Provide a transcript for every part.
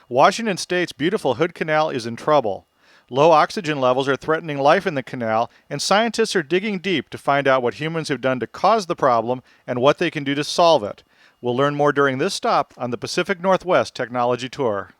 Washington State's beautiful Hood Canal is in trouble. Low oxygen levels are threatening life in the canal, and scientists are digging deep to find out what humans have done to cause the problem and what they can do to solve it. We'll learn more during this stop on the Pacific Northwest Technology Tour.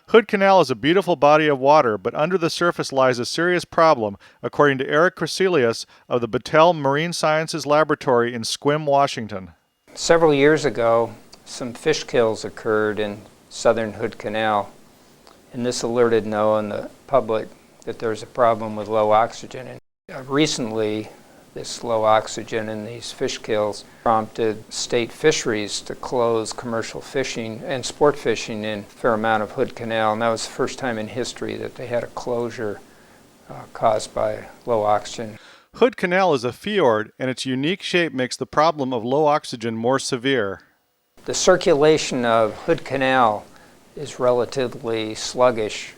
Hood Canal is a beautiful body of water, but under the surface lies a serious problem, according to Eric Crecelius of the Battelle Marine Sciences Laboratory in Sequim, Washington. Several years ago, some fish kills occurred in southern Hood Canal, and this alerted NOAA and the public that there was a problem with low oxygen. And recently, this low oxygen in these fish kills prompted state fisheries to close commercial fishing and sport fishing in a fair amount of Hood Canal, and that was the first time in history that they had a closure caused by low oxygen. Hood Canal is a fjord, and its unique shape makes the problem of low oxygen more severe. The circulation of Hood Canal is relatively sluggish,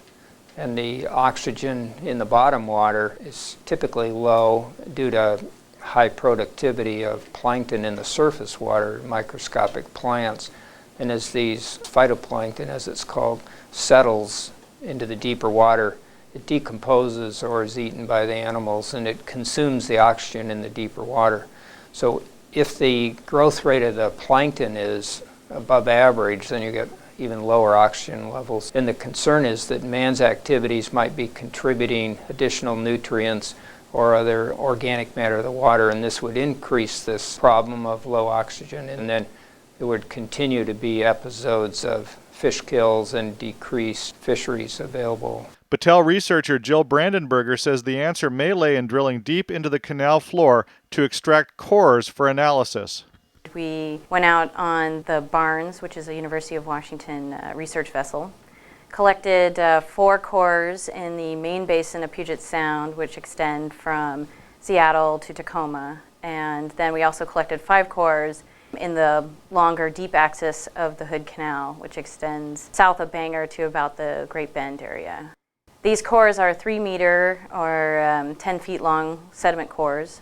and the oxygen in the bottom water is typically low due to high productivity of plankton in the surface water, microscopic plants. And as these phytoplankton, as it's called, settles into the deeper water, it decomposes or is eaten by the animals, and it consumes the oxygen in the deeper water. So if the growth rate of the plankton is above average, then you get even lower oxygen levels. And the concern is that man's activities might be contributing additional nutrients or other organic matter to the water, and this would increase this problem of low oxygen, and then there would continue to be episodes of fish kills and decreased fisheries available. Battelle researcher Jill Brandenberger says the answer may lay in drilling deep into the canal floor to extract cores for analysis. We went out on the Barnes, which is a University of Washington research vessel, collected 4 cores in the main basin of Puget Sound, which extend from Seattle to Tacoma. And then we also collected 5 cores in the longer deep axis of the Hood Canal, which extends south of Bangor to about the Great Bend area. These cores are 3-meter or 10 feet long sediment cores,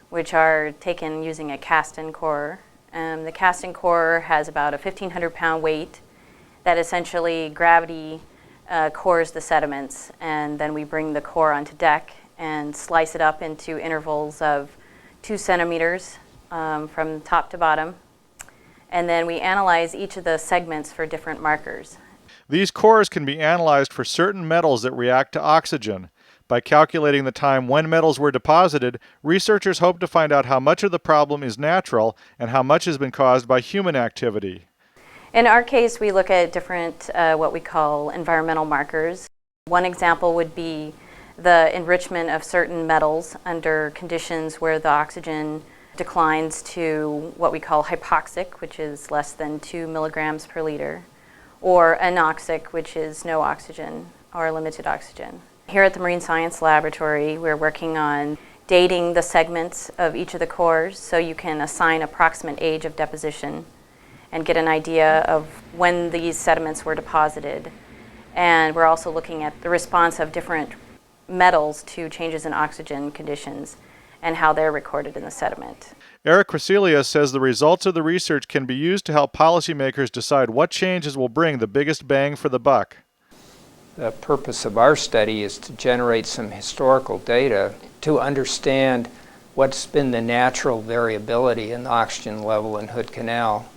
which are taken using a cast-in core. The cast-in core has about a 1,500-pound weight that essentially gravity cores the sediments, and then we bring the core onto deck and slice it up into intervals of 2 centimeters from top to bottom, and then we analyze each of the segments for different markers. These cores can be analyzed for certain metals that react to oxygen. By calculating the time when metals were deposited, researchers hope to find out how much of the problem is natural and how much has been caused by human activity. In our case, we look at different what we call environmental markers. One example would be the enrichment of certain metals under conditions where the oxygen declines to what we call hypoxic, which is less than 2 milligrams per liter, or anoxic, which is no oxygen or limited oxygen. Here at the Marine Science Laboratory, we're working on dating the segments of each of the cores so you can assign approximate age of deposition and get an idea of when these sediments were deposited. And we're also looking at the response of different metals to changes in oxygen conditions and how they're recorded in the sediment. Eric Crecelius says the results of the research can be used to help policymakers decide what changes will bring the biggest bang for the buck. The purpose of our study is to generate some historical data to understand what's been the natural variability in the oxygen level in Hood Canal.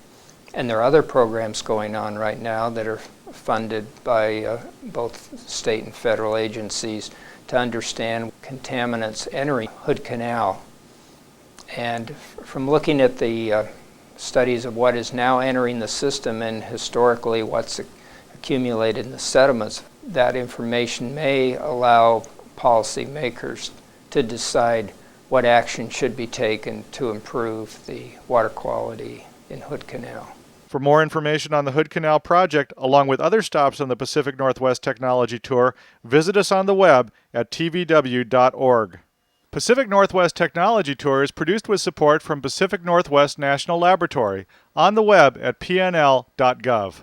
And there are other programs going on right now that are funded by both state and federal agencies to understand contaminants entering Hood Canal. And from looking at the studies of what is now entering the system and historically what's accumulated in the sediments, that information may allow policymakers to decide what action should be taken to improve the water quality in Hood Canal. For more information on the Hood Canal project, along with other stops on the Pacific Northwest Technology Tour, visit us on the web at tvw.org. Pacific Northwest Technology Tour is produced with support from Pacific Northwest National Laboratory, on the web at pnl.gov.